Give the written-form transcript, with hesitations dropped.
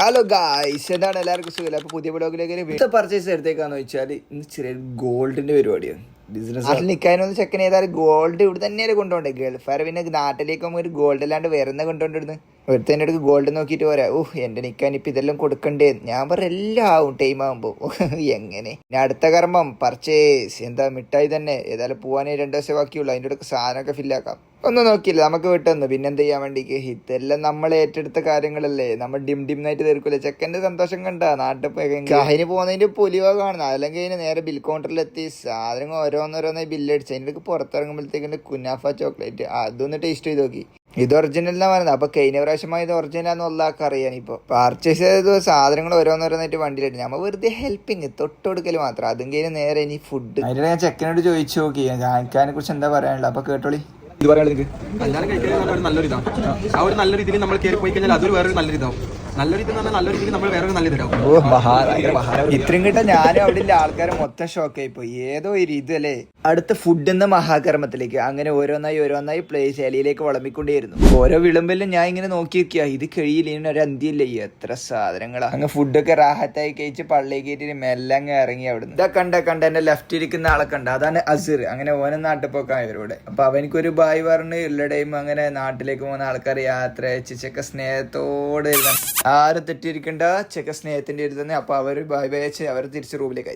Hello guys, എന്താണ് എല്ലാവർക്കും സുഖം? അപ്പോൾ പുതിയ വ്ളോഗിലേക്ക് പർച്ചേസ് എടുത്തേക്കാന്ന് വെച്ചാൽ ഇന്ന് ചെറിയ ഗോൾഡിന്റെ പരിപാടിയാണ്. ബിസിനസ് നാട്ടിൽ നിൽക്കാനൊന്ന് ചെക്കൻ ചെയ്താൽ ഗോൾഡ് ഇവിടെ തന്നെയാണ് കൊണ്ടുപോകണ്ടേ. ഗൾഫാർ പിന്നെ നാട്ടിലേക്ക് പോകുമ്പോൾ ഒരു ഗോൾഡ് അല്ലാണ്ട് വേറെ എന്താ കൊണ്ടുകൊണ്ടിരുന്നു? ഒരുത്തന്നെ അടുക്ക് ഗോൾഡ് നോക്കിയിട്ട് പോരാ. എൻ്റെ നിൽക്കാൻ ഇപ്പം ഇതെല്ലാം കൊടുക്കണ്ടേ? ഞാൻ പറഞ്ഞ എല്ലാം ആവും ടൈം ആകുമ്പോൾ. എങ്ങനെ അടുത്ത കർമ്മം പർച്ചേസ് എന്താ മിഠായി തന്നെ. ഏതായാലും പോകാനേ 2 ദിവസം ബാക്കിയുള്ളൂ. അതിൻ്റെ അടുക്ക് സാധനമൊക്കെ ഫില്ലാക്കാം. ഒന്നും നോക്കിയില്ല, നമുക്ക് വിട്ടുവന്നു. പിന്നെന്ത് ചെയ്യാൻ വേണ്ടിക്ക്? ഇതെല്ലാം നമ്മൾ ഏറ്റെടുത്ത കാര്യങ്ങളല്ലേ. നമ്മൾ ഡിം ആയിട്ട് തീർക്കൂലേ. ചെക്കൻ്റെ സന്തോഷം കണ്ട നാട്ടിൽ പോയി അതിന് പോകുന്നതിൻ്റെ പൊലിവ കാണുന്നത്. അല്ലെങ്കിൽ അതിന് നേരെ ബിൽ കൗണ്ടറിലെത്തി സാധനങ്ങൾ ഓരോന്നോരോന്നായി ബില്ലടിച്ച് അതിൻ്റെ പുറത്തിറങ്ങുമ്പോഴത്തേക്കിൻ്റെ കുനാഫ ചോക്ലേറ്റ് അതൊന്ന് ടേസ്റ്റ് ചെയ്ത് നോക്കി. ഇത് ഒറിജിനൽ എന്നാ പറയുന്നത്. അപ്പൊ കഴിഞ്ഞ പ്രാവശ്യമായി ഇത് ഒറിജിനലാന്ന് ഉള്ളതൊക്കെ അറിയാൻ. ഇപ്പൊ പർച്ചേസ് ചെയ്ത സാധനങ്ങൾ ഓരോന്നോരോന്നായിട്ട് വണ്ടിയിലിട്ട് നമ്മൾ വെറുതെ ഹെൽപ്പിങ് തൊട്ടുകൊടുക്കൽ മാത്രം. അതും കഴിഞ്ഞ് നേരെ ഇനി ഫുഡ്. അതിന് ഞാൻ ചെക്കനോട് ചോദിച്ചു നോക്കി കാണിക്കാനെ കുറിച്ച് എന്താ പറയാനുള്ളത്. അപ്പൊ കേട്ടോളി. ഇത് പറയാനുള്ളത് കല്യാണം കഴിക്കുന്നത് നല്ലൊരു ഇതാണ്. ആ ഒരു നല്ല രീതിയിൽ നമ്മൾ കയറി പോയി കഴിഞ്ഞാൽ അതൊരു വേറൊരു നല്ല ഇതാവും. നല്ല രീതി എന്ന് പറഞ്ഞാൽ നല്ല രീതിയിൽ നമ്മൾ വേറൊരു നല്ല ഇതാവും. ഇത്രയും കിട്ടാൻ ഞാനും അവിടെ ആൾക്കാരെ മൊത്തം ഷോക്കായി പോയി. ഏതോ ഒരു ഇതല്ലേ. അടുത്ത ഫുഡ് എന്ന മഹാകർമ്മത്തിലേക്ക് അങ്ങനെ ഓരോന്നായി പ്ലേസ് ഇലയിലേക്ക് വിളമ്പിക്കൊണ്ടേയിരുന്നു. ഓരോ വിളമ്പിലും ഞാൻ ഇങ്ങനെ നോക്കി വെക്കുക. ഇത് കഴിയില്ല, ഇനി ഒരു അന്ത്യമില്ല. എത്ര സാധനങ്ങളാ. അങ്ങ് ഫുഡൊക്കെ റാഹത്തായി കഴിച്ച് പള്ളിയിൽ കയറ്റി മെല്ലെ അങ്ങ് ഇറങ്ങി അവിടുന്ന്. ഇതാ കണ്ട എന്റെ ലെഫ്റ്റ് ഇരിക്കുന്ന ആളെ കണ്ട, അതാണ് അസിർ. അങ്ങനെ ഓനെ നാട്ടിൽ പോക്കാൻ ഇവരോട്. അപ്പൊ അവനിക്കൊരു ബായ് പറഞ്ഞ് എല്ലാ ടൈം അങ്ങനെ നാട്ടിലേക്ക് പോകുന്ന ആൾക്കാർ യാത്ര അയച്ച് ചെക്ക സ്നേഹത്തോടെ ആരും തെറ്റിയിരിക്കണ്ട. ചെക്ക സ്നേഹത്തിന്റെ ഒരു തന്നെ. അപ്പൊ അവര് ബായ് അയച്ച് അവർ തിരിച്ച് റൂമിലേക്ക്